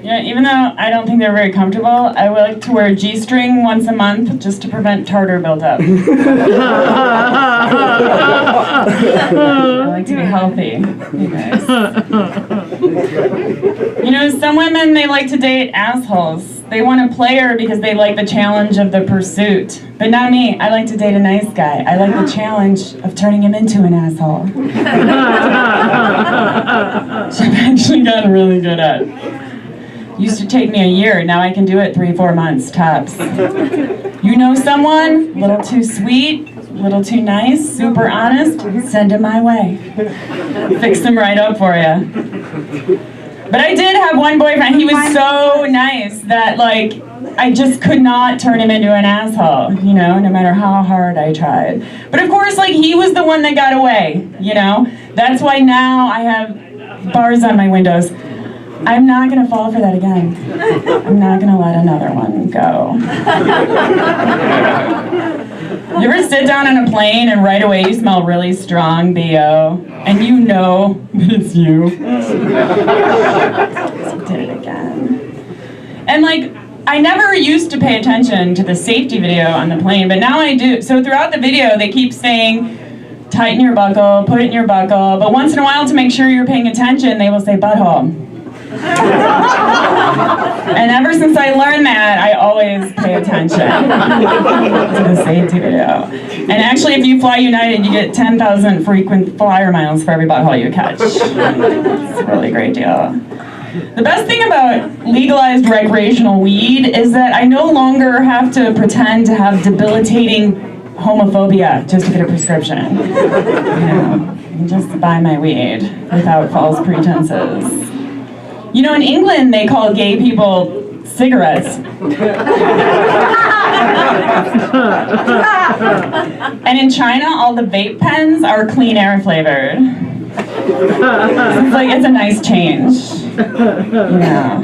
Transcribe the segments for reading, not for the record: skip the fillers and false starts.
Yeah, even though I don't think they're very comfortable, I would like to wear a G-string once a month just to prevent tartar buildup. I like to be healthy, you guys. You know, some women, they like to date assholes. They want a player because they like the challenge of the pursuit. But not me. I like to date a nice guy. I like the challenge of turning him into an asshole. Which I've actually gotten really good at. Used to take me a year, now I can do it 3-4 months, tops. You know someone, a little too sweet, a little too nice, super honest, send him my way. Fix him right up for you. But I did have one boyfriend, he was so nice that like, I just could not turn him into an asshole, you know, no matter how hard I tried. But of course, like, he was the one that got away, you know? That's why now I have bars on my windows. I'm not going to fall for that again. I'm not going to let another one go. You ever sit down on a plane and right away you smell really strong BO and you know that it's you? So did it again. And like, I never used to pay attention to the safety video on the plane, but now I do. So throughout the video they keep saying, tighten your buckle, put it in your buckle, but once in a while to make sure you're paying attention they will say butthole. And ever since I learned that, I always pay attention to the safety video. And actually, if you fly United, you get 10,000 frequent flyer miles for every butthole you catch. It's a really great deal. The best thing about legalized recreational weed is that I no longer have to pretend to have debilitating homophobia just to get a prescription. You know, I can just buy my weed without false pretenses. You know, in England, they call gay people cigarettes. And in China, all the vape pens are clean air flavored. It's like, it's a nice change. Yeah.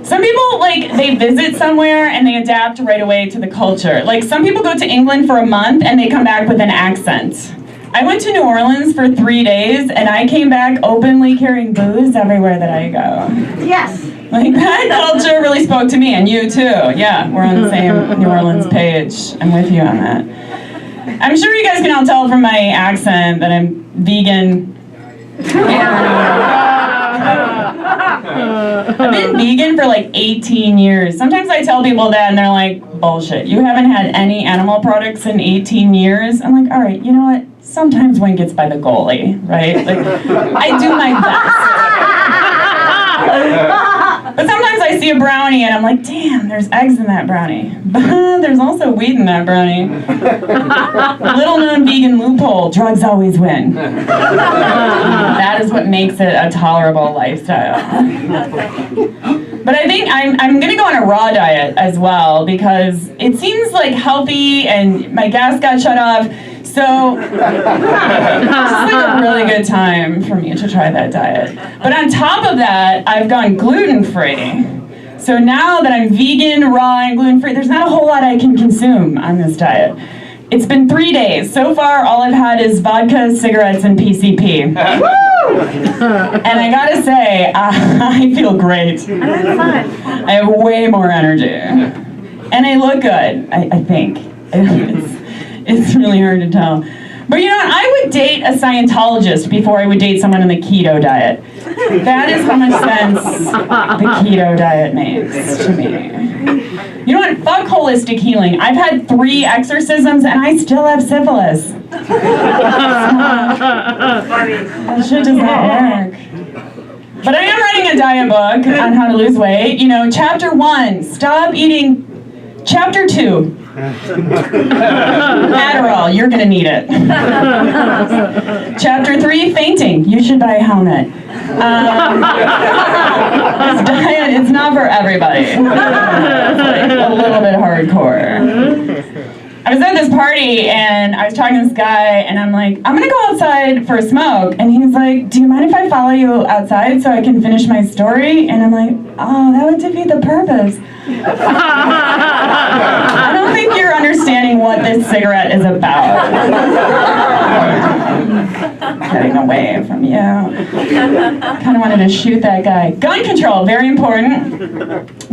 Some people, like, they visit somewhere and they adapt right away to the culture. Like, some people go to England for a month and they come back with an accent. I went to New Orleans for 3 days, and I came back openly carrying booze everywhere that I go. Yes. Like, that culture really spoke to me, and you too. Yeah, we're on the same New Orleans page. I'm with you on that. I'm sure you guys can all tell from my accent that I'm vegan. I've been vegan for like 18 years. Sometimes I tell people that and they're like, bullshit, you haven't had any animal products in 18 years? I'm like, all right, you know what? Sometimes one gets by the goalie, right? Like, I do my best. But sometimes I see a brownie and I'm like, damn, there's eggs in that brownie. But there's also weed in that brownie. Little known vegan loophole, drugs always win. That is what makes it a tolerable lifestyle. But I think I'm gonna go on a raw diet as well because it seems like healthy and my gas got shut off. So it's like a really good time for me to try that diet. But on top of that, I've gone gluten-free. So now that I'm vegan, raw, and gluten-free, there's not a whole lot I can consume on this diet. It's been 3 days. So far, all I've had is vodka, cigarettes, and PCP. And I gotta say, I feel great. I have way more energy. And I look good, I think. It's really hard to tell. But you know what? I would date a Scientologist before I would date someone on the keto diet. That is how much sense the keto diet makes to me. You know what? Fuck holistic healing. I've had 3 exorcisms and I still have syphilis. That shit does not work. But I am writing a diet book on how to lose weight. You know, chapter 1, stop eating. Chapter 2, Adderall, you're gonna need it. Chapter 3, fainting, you should buy a helmet. This diet is not for everybody. It's like a little bit hardcore. I was at this party and I was talking to this guy and I'm like, I'm gonna go outside for a smoke. And he's like, do you mind if I follow you outside so I can finish my story? And I'm like, oh, that would defeat the purpose. I don't think you're understanding what this cigarette is about. getting away from you. Kind of wanted to shoot that guy. Gun control, very important.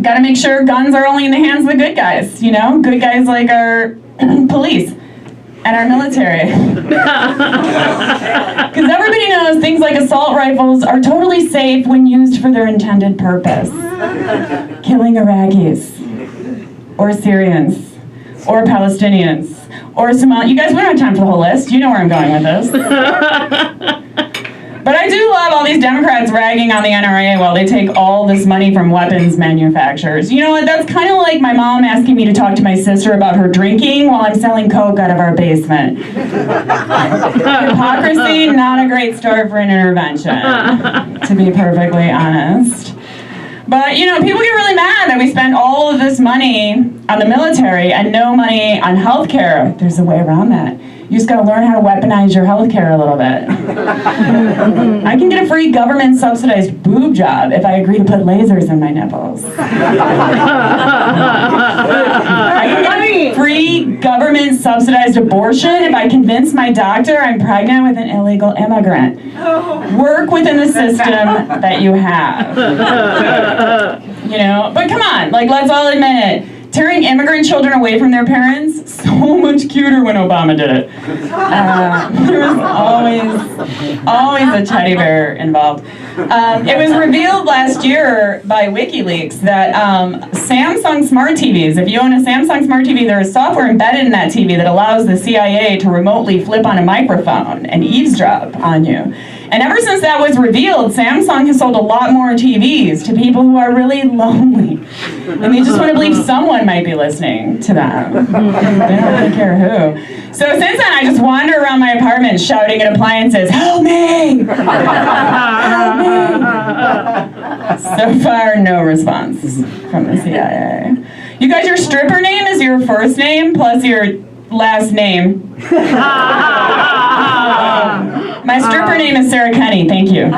Got to make sure guns are only in the hands of the good guys, you know? Good guys like our police and our military. Because everybody knows things like assault rifles are totally safe when used for their intended purpose. Killing Iraqis, or Syrians, or Palestinians, or Somali. You guys, we don't have time for the whole list. You know where I'm going with this. But I do love all these Democrats ragging on the NRA while they take all this money from weapons manufacturers. You know what? That's kind of like my mom asking me to talk to my sister about her drinking while I'm selling coke out of our basement. Hypocrisy, not a great start for an intervention, to be perfectly honest. But, you know, people get really mad that we spend all of this money on the military and no money on healthcare. There's a way around that. You just gotta learn how to weaponize your healthcare a little bit. I can get a free government-subsidized boob job if I agree to put lasers in my nipples. I can get a free government-subsidized abortion if I convince my doctor I'm pregnant with an illegal immigrant. Work within the system that you have. You know, but come on, like, let's all admit it. Tearing immigrant children away from their parents, so much cuter when Obama did it. There was always a teddy bear involved. It was revealed last year by WikiLeaks that Samsung smart TVs, if you own a Samsung smart TV, there is software embedded in that TV that allows the CIA to remotely flip on a microphone and eavesdrop on you. And ever since that was revealed, Samsung has sold a lot more TVs to people who are really lonely. And they just want to believe someone might be listening to them. They don't really care who. So since then, I just wander around my apartment shouting at appliances, "Help me! Help me!" So far, no response from the CIA. You guys, your stripper name is your first name plus your last name. My stripper name is SarahKenny, thank you.